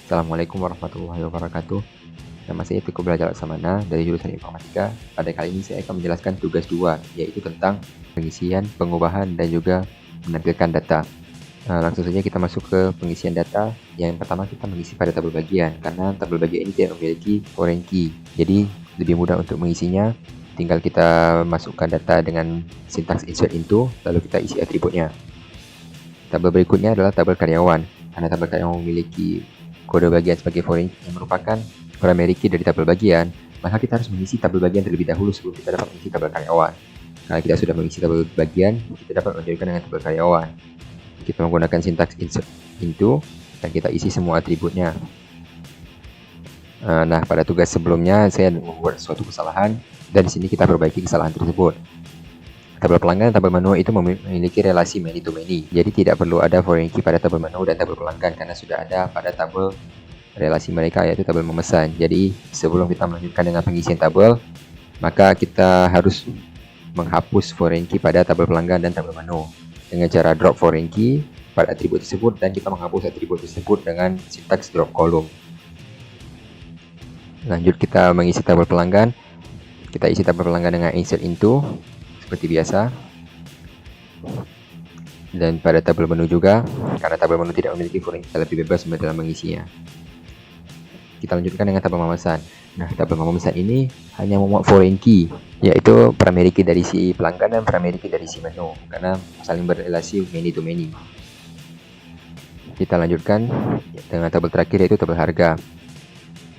Assalamualaikum warahmatullahi wabarakatuh. Nama saya Teguh Belajar Laksamana dari jurusan Informatika. Pada kali ini saya akan menjelaskan tugas 2, yaitu tentang pengisian, pengubahan, dan juga menampilkan data. Langsung saja kita masuk ke pengisian data. Yang pertama kita mengisi pada tabel bagian, karena tabel bagian ini tidak memiliki foreign key. Jadi lebih mudah untuk mengisinya. Tinggal kita masukkan data dengan sintaks insert into, lalu kita isi atributnya. Tabel berikutnya adalah tabel karyawan. Karena tabel karyawan memiliki kode bagian sebagai foreign key yang merupakan primary key dari tabel bagian, maka kita harus mengisi tabel bagian terlebih dahulu sebelum kita dapat mengisi tabel karyawan. Kalau kita sudah mengisi tabel bagian, kita dapat melanjutkan dengan tabel karyawan. Kita menggunakan sintaks insert into dan kita isi semua atributnya. Nah, pada tugas sebelumnya saya membuat suatu kesalahan dan di sini kita perbaiki kesalahan tersebut. Tabel pelanggan dan tabel menu itu memiliki relasi many to many. Jadi tidak perlu ada foreign key pada tabel menu dan tabel pelanggan karena sudah ada pada tabel relasi mereka, yaitu tabel memesan. Jadi sebelum kita melanjutkan dengan pengisian tabel, maka kita harus menghapus foreign key pada tabel pelanggan dan tabel menu dengan cara drop foreign key pada atribut tersebut, dan kita menghapus atribut tersebut dengan sintaks drop column. Lanjut kita mengisi tabel pelanggan. Kita isi tabel pelanggan dengan insert into seperti biasa. Dan pada tabel menu juga, karena tabel menu tidak memiliki foreign key, kita lebih bebas dalam mengisinya. Kita lanjutkan dengan tabel memesan. Nah, tabel memesan ini hanya memuat foreign key, yaitu primary key dari si pelanggan dan primary key dari si menu, karena saling berrelasi many to many. Kita lanjutkan dengan tabel terakhir, yaitu tabel harga.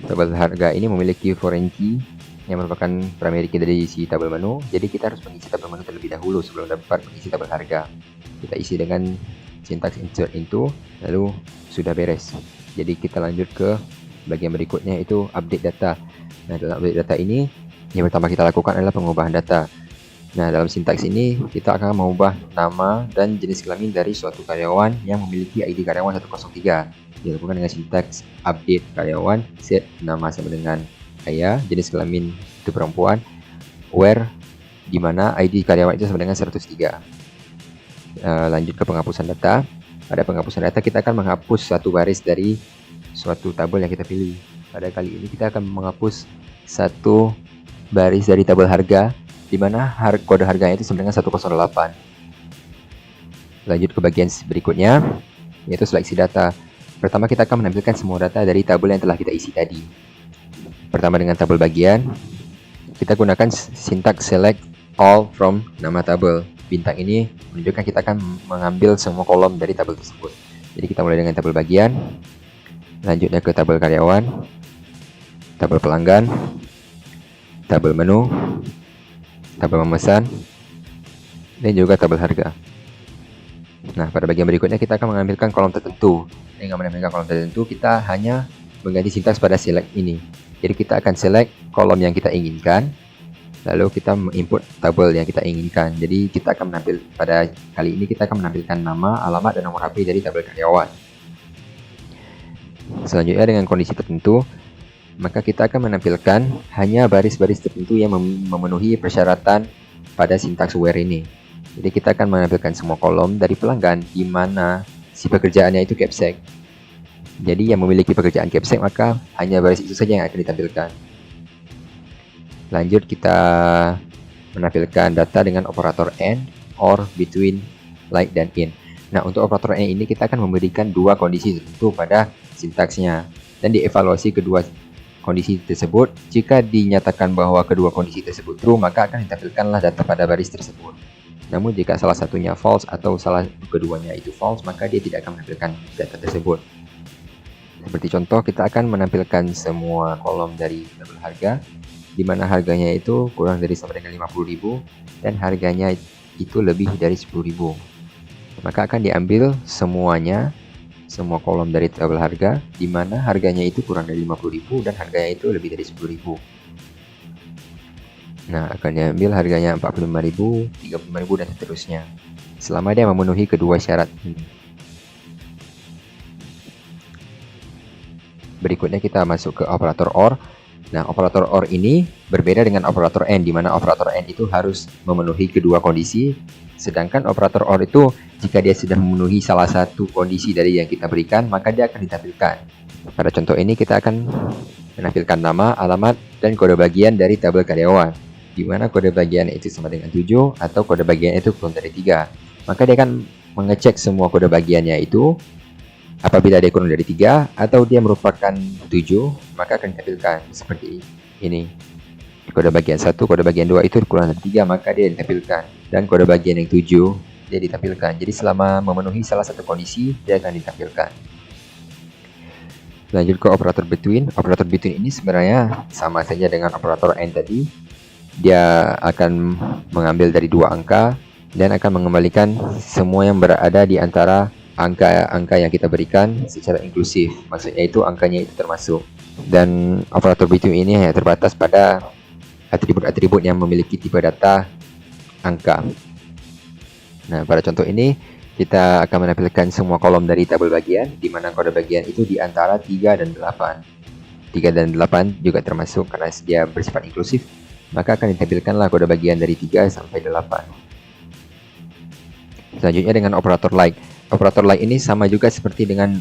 Tabel harga ini memiliki foreign key yang merupakan primary key dari si tabel menu, jadi kita harus mengisi tabel menu terlebih dahulu sebelum dapat mengisi tabel harga. Kita isi dengan sintaks insert into, lalu sudah beres. Jadi kita lanjut ke bagian berikutnya, itu update data. Nah, dalam update data ini, yang pertama kita lakukan adalah pengubahan data. Nah, dalam sintaks ini kita akan mengubah nama dan jenis kelamin dari suatu karyawan yang memiliki ID karyawan 103. Dilakukan dengan sintaks update karyawan, set nama sama dengan ayah, jenis kelamin itu perempuan, where di mana ID karyawan itu sama dengan 103. Lanjut ke penghapusan data. Pada penghapusan data kita akan menghapus satu baris dari suatu tabel yang kita pilih. Pada kali ini kita akan menghapus satu baris dari tabel harga, di mana kode harganya itu sama dengan 108. Lanjut ke bagian berikutnya, yaitu seleksi data. Pertama kita akan menampilkan semua data dari tabel yang telah kita isi tadi. Pertama dengan tabel bagian, kita gunakan sintaks select all from nama tabel. Bintang ini menunjukkan kita akan mengambil semua kolom dari tabel tersebut. Jadi kita mulai dengan tabel bagian, lanjutnya ke tabel karyawan, tabel pelanggan, tabel menu, tabel memesan, dan juga tabel harga. Nah, pada bagian berikutnya kita akan mengambilkan kolom tertentu. Dengan menambilkan kolom tertentu, kita hanya mengganti sintaks pada select ini. Jadi kita akan select kolom yang kita inginkan, lalu kita input tabel yang kita inginkan. Jadi kita akan pada kali ini kita akan menampilkan nama, alamat, dan nomor HP dari tabel karyawan. Selanjutnya dengan kondisi tertentu, maka kita akan menampilkan hanya baris-baris tertentu yang memenuhi persyaratan pada sintaks where ini. Jadi kita akan menampilkan semua kolom dari pelanggan di mana si pekerjaannya itu capsec. Jadi yang memiliki pekerjaan capsec, maka hanya baris itu saja yang akan ditampilkan. Lanjut kita menampilkan data dengan operator AND, OR, between, like, dan in. Nah, untuk operator AND ini kita akan memberikan dua kondisi tertentu pada sintaksnya, dan dievaluasi kedua kondisi tersebut. Jika dinyatakan bahwa kedua kondisi tersebut true, maka akan ditampilkanlah data pada baris tersebut. Namun jika salah satunya false atau keduanya itu false, maka dia tidak akan menampilkan data tersebut. Seperti contoh, kita akan menampilkan semua kolom dari tabel harga, di mana harganya itu kurang dari sama dengan 50.000 dan harganya itu lebih dari 10.000. Maka akan diambil semuanya, semua kolom dari tabel harga, di mana harganya itu kurang dari 50.000 dan harganya itu lebih dari 10.000. Nah, akan diambil harganya 45.000, 35.000, dan seterusnya, selama dia memenuhi kedua syarat ini. Berikutnya kita masuk ke operator OR. Nah, operator OR ini berbeda dengan operator AND, di mana operator AND itu harus memenuhi kedua kondisi, sedangkan operator OR itu jika dia sudah memenuhi salah satu kondisi dari yang kita berikan, maka dia akan ditampilkan. Pada contoh ini kita akan menampilkan nama, alamat, dan kode bagian dari tabel karyawan, di mana kode bagian itu sama dengan 7 atau kode bagian itu kurang dari 3. Maka dia akan mengecek semua kode bagiannya itu. Apabila dia kurang dari 3 atau dia merupakan 7, maka akan ditampilkan seperti ini. Kode bagian 1, kode bagian 2 itu kurang dari 3, maka dia ditampilkan. Dan kode bagian yang 7, dia ditampilkan. Jadi selama memenuhi salah satu kondisi, dia akan ditampilkan. Lanjut ke operator between. Operator between ini sebenarnya sama saja dengan operator AND tadi. Dia akan mengambil dari 2 angka dan akan mengembalikan semua yang berada di antara angka-angka yang kita berikan secara inklusif. Maksudnya itu angkanya itu termasuk. Dan operator between ini hanya terbatas pada atribut-atribut yang memiliki tipe data angka. Nah, pada contoh ini kita akan menampilkan semua kolom dari tabel bagian, di mana kode bagian itu di antara 3 dan 8. 3 dan 8 juga termasuk karena dia bersifat inklusif, maka akan ditampilkanlah kode bagian dari 3 sampai 8. Selanjutnya dengan operator like. Operator like ini sama juga seperti dengan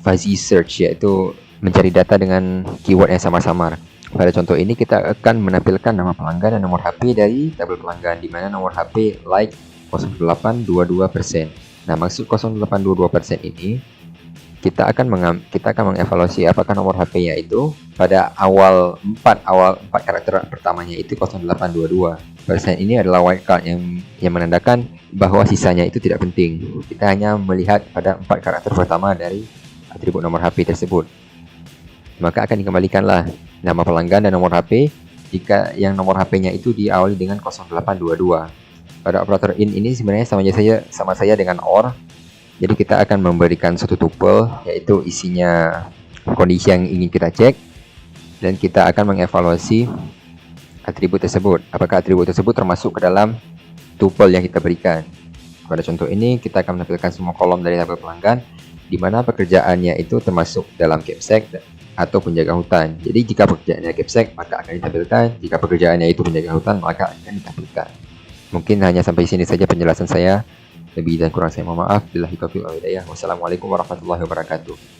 fuzzy search, yaitu mencari data dengan keyword yang samar-samar. Pada contoh ini kita akan menampilkan nama pelanggan dan nomor HP dari tabel pelanggan, di mana nomor HP like 0,822%. Nah, maksud 0,822% ini kita akan mengevaluasi apakah nomor HP-nya itu pada awal 4 karakter pertamanya itu 0,822%. Ini adalah wildcard yang menandakan bahwa sisanya itu tidak penting. Kita hanya melihat pada 4 karakter pertama dari atribut nomor HP tersebut. Maka akan dikembalikanlah nama pelanggan dan nomor HP jika yang nomor HP-nya itu diawali dengan 0822. Pada operator in ini sebenarnya sama saja dengan OR. Jadi kita akan memberikan suatu tuple, yaitu isinya kondisi yang ingin kita cek, dan kita akan mengevaluasi atribut tersebut. Apakah atribut tersebut termasuk ke dalam tuple yang kita berikan. Pada contoh ini kita akan menampilkan semua kolom dari tabel pelanggan, di mana pekerjaannya itu termasuk dalam capsec atau penjaga hutan. Jadi jika pekerjaannya capsec, maka akan ditampilkan. Jika pekerjaannya itu penjaga hutan, maka akan ditampilkan. Mungkin hanya sampai sini saja penjelasan saya. Lebih dan kurang saya mohon maaf. Billahi taufiq wal hidayah. Wassalamualaikum warahmatullahi wabarakatuh.